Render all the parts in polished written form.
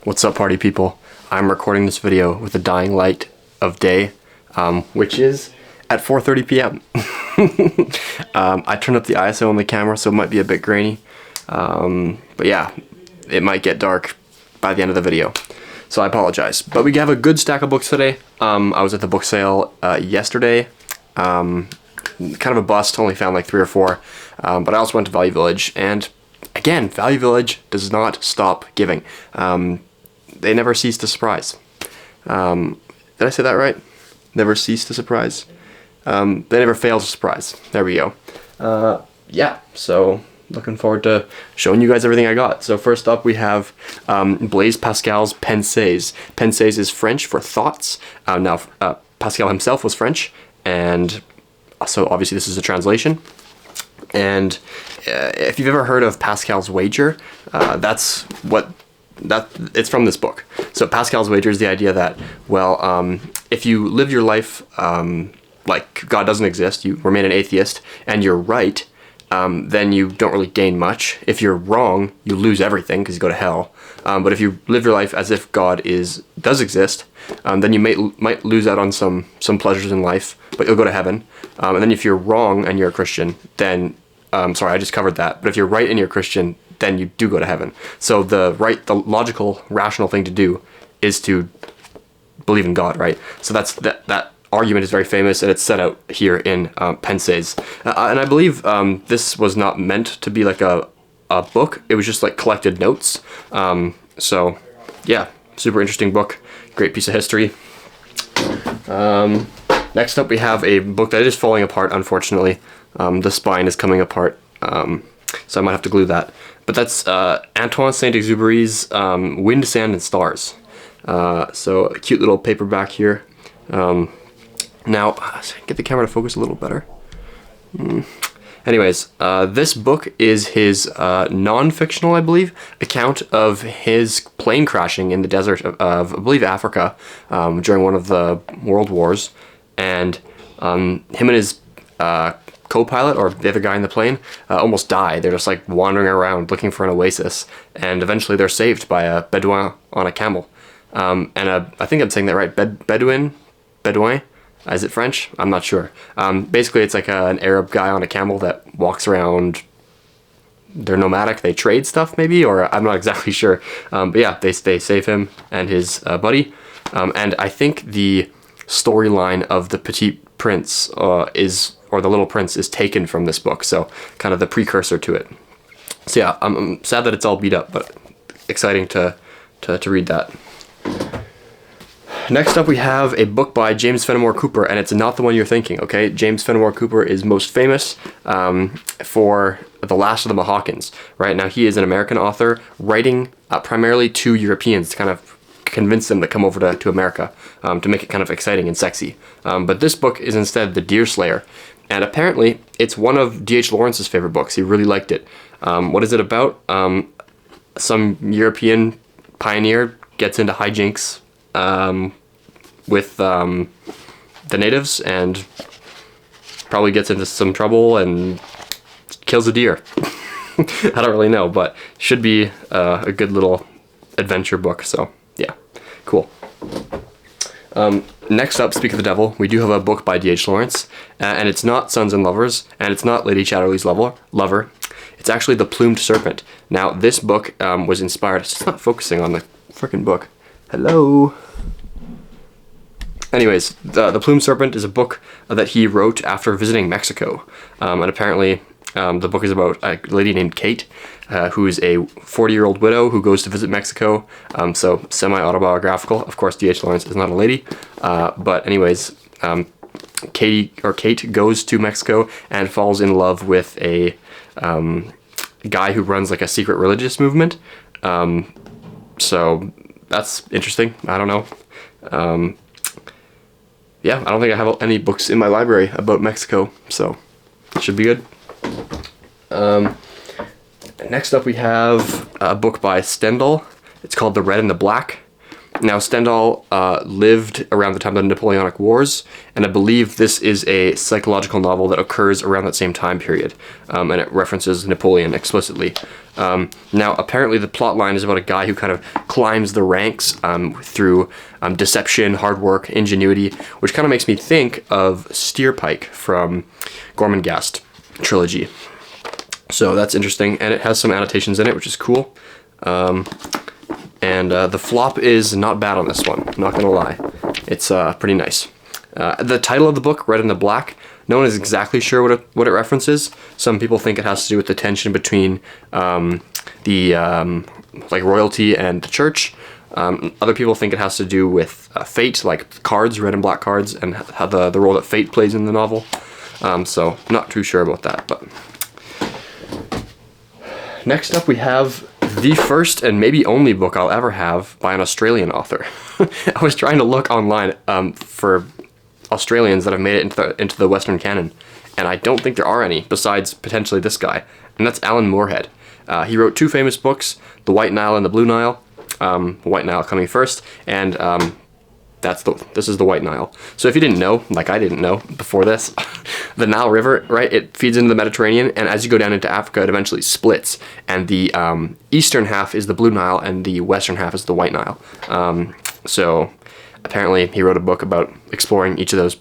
What's up, party people? I'm recording this video with the dying light of day, which is at 4:30 p.m. I turned up the ISO on the camera, so it might be a bit grainy. But yeah, it might get dark by the end of the video, so I apologize. But we have a good stack of books today. I was at the book sale yesterday. Kind of a bust, only found like 3 or 4. But I also went to Value Village, and again, Value Village does not stop giving. They never cease to surprise. Did I say that right? Never cease to surprise? They never fail to surprise. There we go. Yeah, so looking forward to showing you guys everything I got. So first up we have Blaise Pascal's Pensees. Pensees is French for thoughts. Now, Pascal himself was French, and so obviously this is a translation. And if you've ever heard of Pascal's wager, it's from this book. So Pascal's wager is the idea that, well, if you live your life like God doesn't exist, you remain an atheist, and you're right, then you don't really gain much. If you're wrong, you lose everything because you go to hell. But if you live your life as if God does exist, then you might lose out on some pleasures in life, but you'll go to heaven. And then if you're wrong and you're a Christian, then sorry, I just covered that. But if you're right and you're a Christian, then you do go to heaven. So the logical, rational thing to do is to believe in God, right? So that argument is very famous, and it's set out here in Pensees. And I believe this was not meant to be like a book. It was just like collected notes. So yeah, super interesting book. Great piece of history. Next up we have a book that is falling apart, unfortunately. The spine is coming apart, so I might have to glue that. But that's Antoine Saint-Exupéry's Wind, Sand, and Stars. So a cute little paperback here. Now, get the camera to focus a little better. Anyways, this book is his non-fictional, I believe, account of his plane crashing in the desert of I believe, Africa during one of the world wars. And him and his co-pilot, or the other guy in the plane, almost die. They're just like wandering around looking for an oasis, and eventually they're saved by a Bedouin on a camel. And I think I'm saying that right, Bedouin? Is it French? I'm not sure. Basically it's like an Arab guy on a camel that walks around. They're nomadic, they trade stuff maybe, or I'm not exactly sure. But yeah, they save him and his buddy. And I think the storyline of the Petit Prince or the Little Prince is taken from this book, so kind of the precursor to it. So yeah, I'm sad that it's all beat up, but exciting to read that. Next up we have a book by James Fenimore Cooper, and it's not the one you're thinking, okay? James Fenimore Cooper is most famous for The Last of the Mohawkins, right? Now he is an American author writing primarily to Europeans to kind of convince them to come over to America, to make it kind of exciting and sexy. But this book is instead The Deerslayer, and apparently it's one of D.H. Lawrence's favorite books. He really liked it. What is it about? Some European pioneer gets into hijinks with the natives, and probably gets into some trouble and kills a deer. I don't really know, but should be a good little adventure book, so yeah, cool. Next up, speak of the devil, we do have a book by D.H. Lawrence, and it's not Sons and Lovers, and it's not Lady Chatterley's lover. It's actually The Plumed Serpent. Now, this book was inspired. It's just not focusing on the frickin' book. Hello. Anyways, The Plumed Serpent is a book that he wrote after visiting Mexico, and apparently the book is about a lady named Kate, who is a 40-year-old widow who goes to visit Mexico, so semi-autobiographical. Of course, D.H. Lawrence is not a lady, but anyways, Kate goes to Mexico and falls in love with a guy who runs like a secret religious movement. So that's interesting. I don't know. Yeah, I don't think I have any books in my library about Mexico, so it should be good. Next up we have a book by Stendhal. It's called The Red and the Black. Now, Stendhal lived around the time of the Napoleonic Wars, and I believe this is a psychological novel that occurs around that same time period, and it references Napoleon explicitly. Now, apparently the plot line is about a guy who kind of climbs the ranks through deception, hard work, ingenuity, which kind of makes me think of Steerpike from Gormenghast trilogy. So that's interesting, and it has some annotations in it, which is cool. And the flop is not bad on this one, not gonna lie. It's pretty nice. The title of the book, Red and the Black, no one is exactly sure what it references. Some people think it has to do with the tension between like royalty and the church. Other people think it has to do with fate, like cards, red and black cards, and how the role that fate plays in the novel. So not too sure about that, but... Next up we have the first and maybe only book I'll ever have by an Australian author. I was trying to look online for Australians that have made it into the Western canon, and I don't think there are any besides potentially this guy, and that's Alan Moorhead. He wrote two famous books, The White Nile and the Blue Nile. The White Nile coming first, and this is the White Nile. So if you didn't know, like I didn't know before this, the Nile River, right, it feeds into the Mediterranean, and as you go down into Africa, it eventually splits, and the eastern half is the Blue Nile, and the western half is the White Nile. So apparently he wrote a book about exploring each of those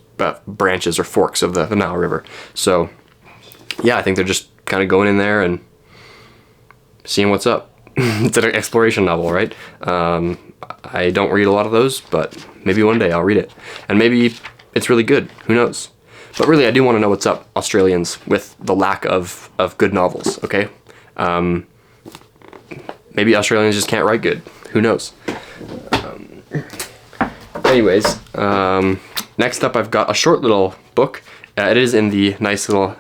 branches or forks of the Nile River. So yeah, I think they're just kind of going in there and seeing what's up. It's an exploration novel, right? I don't read a lot of those, but maybe one day I'll read it. And maybe it's really good. Who knows? But really, I do want to know what's up, Australians, with the lack of good novels, okay? Maybe Australians just can't write good. Who knows? Anyways, next up I've got a short little book. It is in the nice little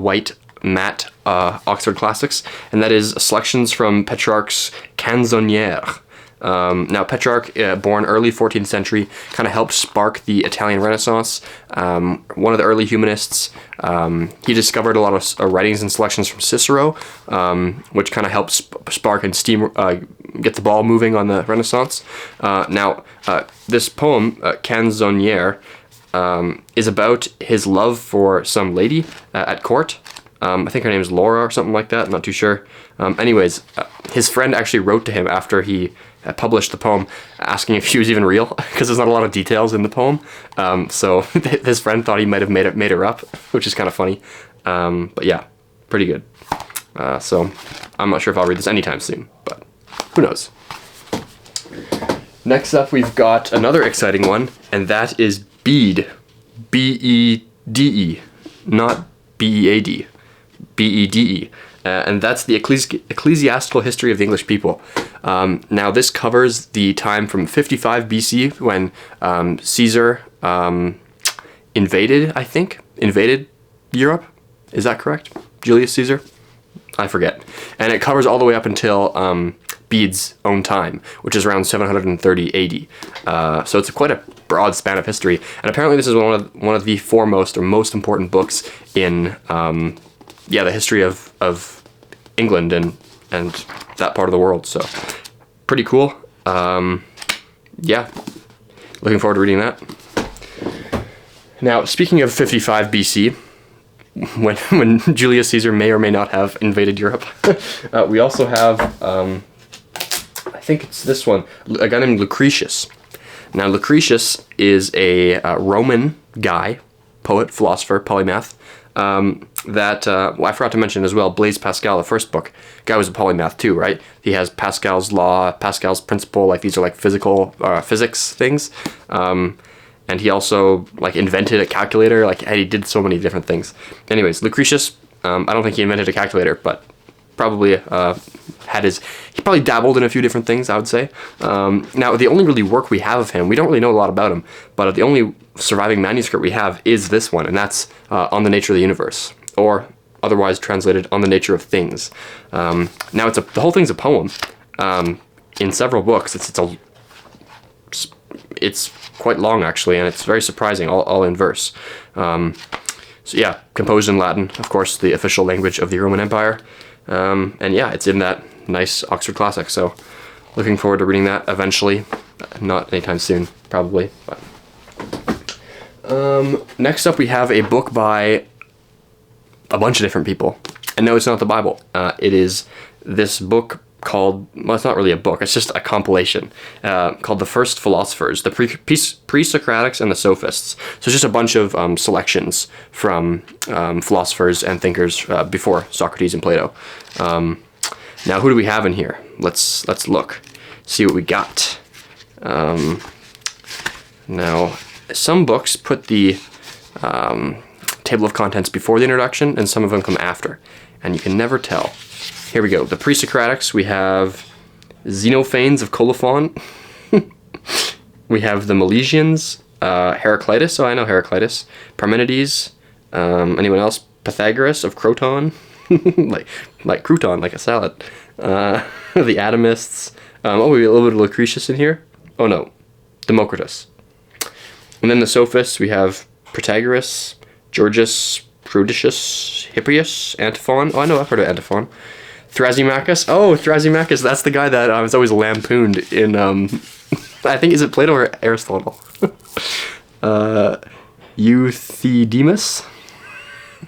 white matte Oxford Classics, and that is selections from Petrarch's Canzoniere. Now, Petrarch, born early 14th century, kind of helped spark the Italian Renaissance. One of the early humanists. He discovered a lot of writings and selections from Cicero, which kind of helped spark and get the ball moving on the Renaissance. Now, this poem, Canzoniere, is about his love for some lady at court. I think her name is Laura or something like that, I'm not too sure. Anyways, his friend actually wrote to him after he published the poem asking if she was even real, because there's not a lot of details in the poem. So his friend thought he might have made her up, which is kind of funny. But yeah, pretty good. So I'm not sure if I'll read this anytime soon, but who knows. Next up, we've got another exciting one, and that is Bede. B-E-D-E, not B-E-A-D. B-E-D-E. And that's the Ecclesiastical History of the English People. Now, this covers the time from 55 BC when Caesar invaded Europe. Is that correct? Julius Caesar? I forget. And it covers all the way up until Bede's own time, which is around 730 AD. So it's quite a broad span of history. And apparently this is one of the foremost or most important books in the history of England and that part of the world. So pretty cool. Yeah, looking forward to reading that. Now, speaking of 55 BC, when Julius Caesar may or may not have invaded Europe, we also have, I think it's this one, a guy named Lucretius. Now, Lucretius is a Roman guy, poet, philosopher, polymath, I forgot to mention as well, Blaise Pascal, the first book. Guy was a polymath too, right? He has Pascal's law, Pascal's principle, like these are like physics things. And he also like invented a calculator, and he did so many different things. Anyways, Lucretius, I don't think he invented a calculator, but probably he probably dabbled in a few different things, I would say. Now, the only really work we have of him, we don't really know a lot about him, but the only surviving manuscript we have is this one, and that's On the Nature of the Universe, or otherwise translated On the Nature of Things. Now, the whole thing's a poem in several books. It's quite long, actually, and it's very surprising, all in verse. So yeah, composed in Latin, of course, the official language of the Roman Empire. And yeah, it's in that nice Oxford Classic, so looking forward to reading that eventually. Not anytime soon, probably. But. Next up, we have a book by a bunch of different people. And no, it's not the Bible. It is this book called, well, it's not really a book, it's just a compilation called The First Philosophers, the Pre-socratics and the Sophists. So it's just a bunch of selections from philosophers and thinkers before Socrates and Plato. Now, who do we have in here? Let's look, see what we got. Now, some books put the table of contents before the introduction, and some of them come after, and you can never tell. Here we go. The Pre-socratics, we have Xenophanes of Colophon. We have the Milesians, Heraclitus. Oh, I know Heraclitus. Parmenides. Anyone else? Pythagoras of Croton. like crouton, like a salad. The Atomists. Oh, we have a little bit of Lucretius in here. Oh no, Democritus. And then the Sophists, we have Protagoras, Georgius, Prudentius, Hippias, Antiphon. Oh, I know, I've heard of Antiphon. Thrasymachus. Oh, Thrasymachus, that's the guy that was always lampooned in, I think, is it Plato or Aristotle? Euthydemus?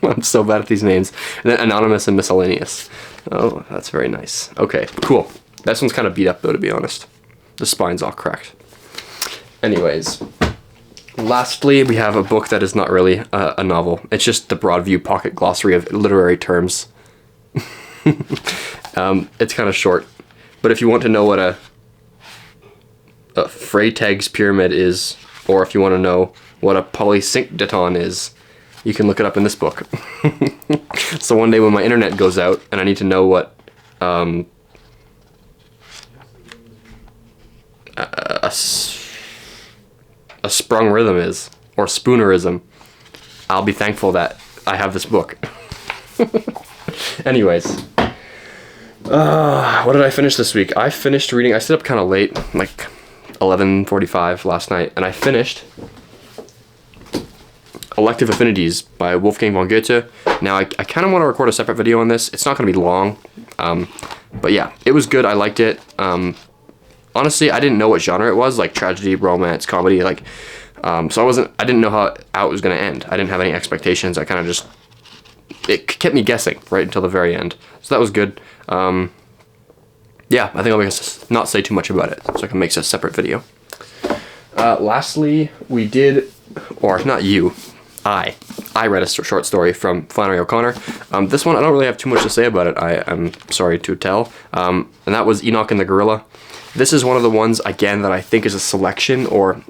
I'm so bad at these names. And then Anonymous and Miscellaneous. Oh, that's very nice. Okay, cool. This one's kind of beat up, though, to be honest. The spine's all cracked. Anyways, lastly, we have a book that is not really a novel. It's just the Broadview Pocket Glossary of Literary Terms. It's kind of short, but if you want to know what a Freytag's pyramid is, or if you want to know what a polysyncdeton is, you can look it up in this book. So one day when my internet goes out and I need to know what a sprung rhythm is, or spoonerism, I'll be thankful that I have this book. Anyways, what did I finish this week? I finished reading, I stayed up kind of late, like 11:45 last night, and I finished Elective Affinities by Wolfgang von Goethe. Now, I kind of want to record a separate video on this. It's not going to be long, but yeah, it was good. I liked it. Honestly, I didn't know what genre it was, like tragedy, romance, comedy, like, so I didn't know how it was going to end. I didn't have any expectations. I kind of just, it kept me guessing right until the very end. So that was good. Yeah, I think I'll not say too much about it, so I can make a separate video. Lastly, we did, or not you, I read a short story from Flannery O'Connor. This one, I don't really have too much to say about it, I'm sorry to tell. And that was Enoch and the Gorilla. This is one of the ones, again, that I think is a selection or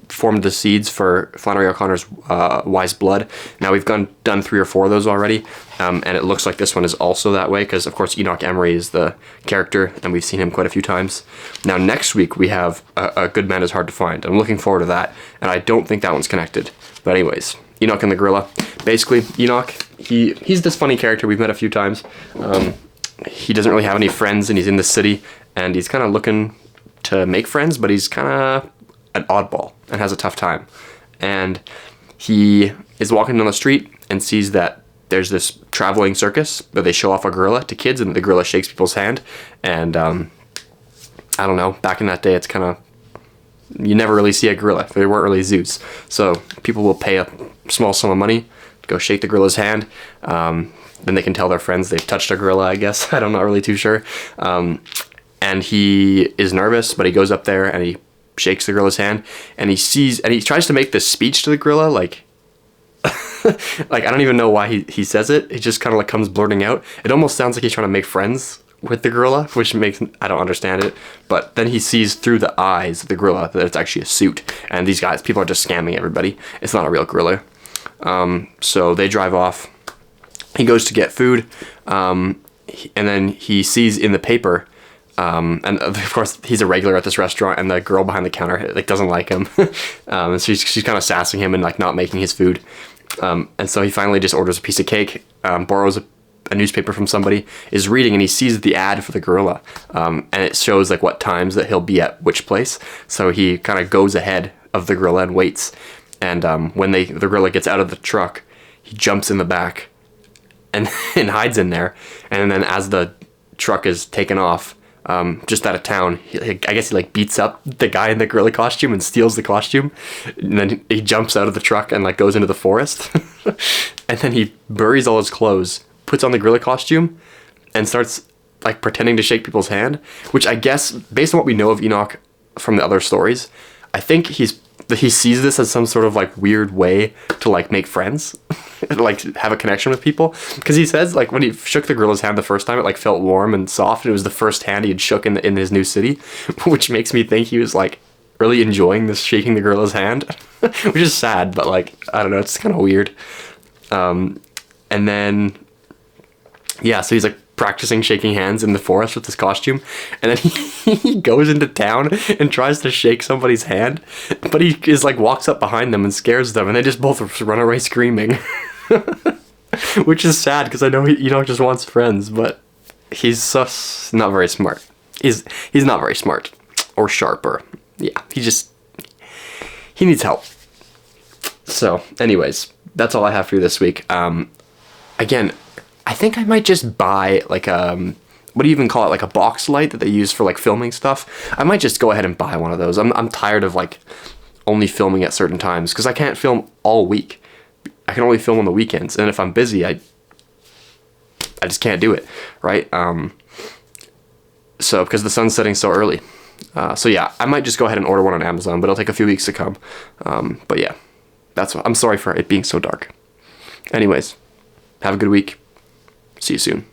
formed the seeds for Flannery O'Connor's Wise Blood. Now, we've done 3 or 4 of those already, and it looks like this one is also that way, because, of course, Enoch Emery is the character, and we've seen him quite a few times. Now, next week, we have A Good Man is Hard to Find. I'm looking forward to that, and I don't think that one's connected. But anyways, Enoch and the Gorilla. Basically, Enoch, he's this funny character we've met a few times. He doesn't really have any friends, and he's in the city, and he's kind of looking to make friends, but he's kind of an oddball and has a tough time. And he is walking down the street and sees that there's this traveling circus where they show off a gorilla to kids, and the gorilla shakes people's hand. And I don't know, back in that day, it's kind of, you never really see a gorilla. There weren't really zoos. So people will pay a small sum of money to go shake the gorilla's hand. Then they can tell their friends they've touched a gorilla, I guess. I'm not really too sure. And he is nervous, but he goes up there and he shakes the gorilla's hand, and he tries to make this speech to the gorilla, like, like, I don't even know why he says it. It just kind of like comes blurting out. It almost sounds like he's trying to make friends with the gorilla, which makes, I don't understand it. But then he sees through the eyes of the gorilla that it's actually a suit, and these guys, people are just scamming everybody. It's not a real gorilla. So they drive off. He goes to get food, and then he sees in the paper, and of course he's a regular at this restaurant, and the girl behind the counter like doesn't like him, and so she's kind of sassing him and like not making his food, and so he finally just orders a piece of cake, borrows a newspaper from somebody, is reading, and he sees the ad for the gorilla, and it shows like what times that he'll be at which place. So he kind of goes ahead of the gorilla and waits, and when the gorilla gets out of the truck, he jumps in the back and hides in there, and then as the truck is taken off, just out of town. I guess he like beats up the guy in the gorilla costume and steals the costume. And then he jumps out of the truck and like goes into the forest. And then he buries all his clothes, puts on the gorilla costume, and starts like pretending to shake people's hand. Which I guess, based on what we know of Enoch from the other stories, I think he sees this as some sort of like weird way to like make friends, like have a connection with people. Because he says like when he shook the gorilla's hand the first time, it like felt warm and soft. And it was the first hand he had shook in his new city, which makes me think he was like really enjoying this shaking the gorilla's hand, which is sad. But like, I don't know, it's kind of weird. And then, yeah, so he's like practicing shaking hands in the forest with his costume, and then he goes into town and tries to shake somebody's hand, but he is like walks up behind them and scares them, and they just both run away screaming. Which is sad because I know Enoch just wants friends, but he's not very smart. He's not very smart or sharper. Yeah, he needs help. So anyways, that's all I have for you this week. Again, I think I might just buy like what do you even call it, like a box light that they use for like filming stuff. I might just go ahead and buy one of those. I'm tired of like only filming at certain times because I can't film all week. I can only film on the weekends, and if I'm busy, I just can't do it, right? So because the sun's setting so early. So yeah, I might just go ahead and order one on Amazon, but it'll take a few weeks to come. But yeah, I'm sorry for it being so dark. Anyways, have a good week. See you soon.